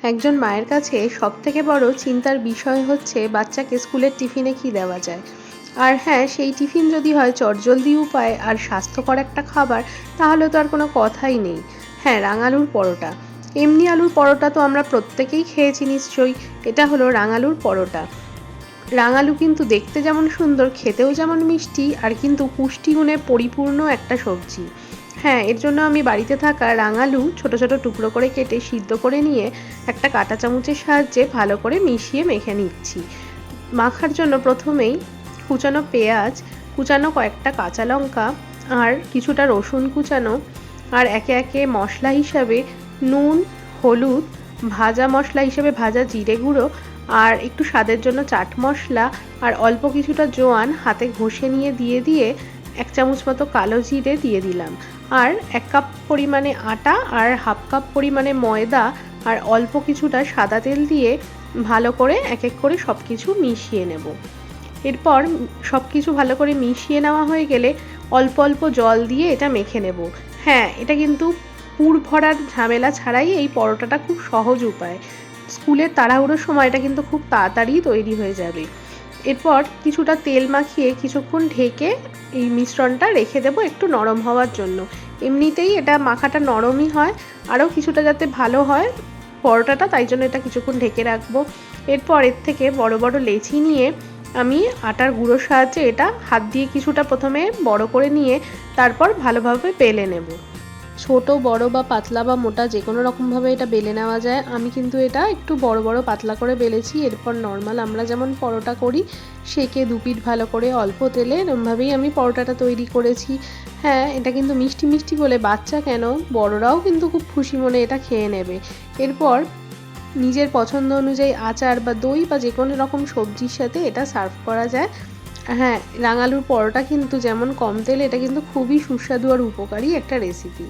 একজন মায়ের কাছে সবথেকে বড় চিন্তার বিষয় হচ্ছে বাচ্চাকে স্কুলের টিফিনে কী দেওয়া যায়। আর হ্যাঁ, সেই টিফিন যদি হয় চটজলদি উপায় আর স্বাস্থ্যকর একটা খাবার, তাহলে তো আর কোনো কথাই নেই। হ্যাঁ, রাঙালুর পরোটা। এমনি আলুর পরোটা তো আমরা প্রত্যেকেই খেয়েছি নিশ্চয়ই। এটা হলো রাঙালুর পরোটা। রাঙালু কিন্তু দেখতে যেমন সুন্দর, খেতেও যেমন মিষ্টি, আর কিন্তু পুষ্টিগুণে পরিপূর্ণ একটা সবজি। হ্যাঁ, এর জন্য আমি বাড়িতে থাকা রাঙালু ছোট ছোট টুকরো করে কেটে সিদ্ধ করে নিয়ে একটা কাঁটা চামচের সাহায্যে ভালো করে মিশিয়ে মেখে নিচ্ছি। মাখার জন্য প্রথমেই কুচানো পেঁয়াজ, কুচানো কয়েকটা কাঁচা লঙ্কা, আর কিছুটা রসুন কুচানো, আর একে একে মশলা হিসাবে নুন, হলুদ, ভাজা মশলা হিসেবে ভাজা জিরে গুঁড়ো, আর একটু স্বাদের জন্য চাট মশলা, আর অল্প কিছুটা জোয়ান হাতে ঘষে নিয়ে দিয়ে 1 চামচ মতো কালো জিরে দিয়ে দিলাম। আর 1 কাপ পরিমাণে আটা আর হাফ কাপ পরিমাণে ময়দা আর অল্প কিছুটা সাদা তেল দিয়ে ভালো করে এক এক করে সব কিছু মিশিয়ে নেব। এরপর সব কিছু ভালো করে মিশিয়ে নেওয়া হয়ে গেলে অল্প অল্প জল দিয়ে এটা মেখে নেব। হ্যাঁ, এটা কিন্তু পুর ভরার ঝামেলা ছাড়াই এই পরোটাটা খুব সহজ উপায়। স্কুলের তাড়াহুড়োর সময় এটা কিন্তু খুব তাড়াতাড়ি তৈরি হয়ে যাবে। এরপর কিছুটা তেল মাখিয়ে কিছুক্ষণ ঢেকে এই মিশ্রণটা রেখে দেবো একটু নরম হওয়ার জন্য। এমনিতেই এটা মাখাটা নরমই হয়, আরও কিছুটা যাতে ভালো হয় পরোটাটা, তাই জন্য এটা কিছুক্ষণ ঢেকে রাখবো। এরপর এর থেকে বড় বড় লেচি নিয়ে আমি আটার গুঁড়োর সাহায্যে এটা হাত দিয়ে কিছুটা প্রথমে বড় করে নিয়ে তারপর ভালোভাবে বেলে নেব। ছোট বড় বা পাতলা বা মোটা যে কোনো রকমভাবে এটা বেলে নেওয়া যায়। আমি কিন্তু এটা একটু বড় বড় পাতলা করে বেলেছি। এরপর নর্মাল আমরা যেমন পরোটা করি সেঁকে দুপিঠ ভালো করে অল্প তেলে এরমভাবেই আমি পরোটাটা তৈরি করেছি। হ্যাঁ, এটা কিন্তু মিষ্টি মিষ্টি বলে বাচ্চা কেন, বড়রাও কিন্তু খুব খুশি মনে এটা খেয়ে নেবে। এরপর নিজের পছন্দ অনুযায়ী আচার বা দই বা যে কোনো রকম সবজির সাথে এটা সার্ভ করা যায়। হ্যাঁ, রাঙালুর পরোটা কিন্তু যেমন কম তেলে, এটা কিন্তু খুবই সুস্বাদু আর উপকারী একটা রেসিপি।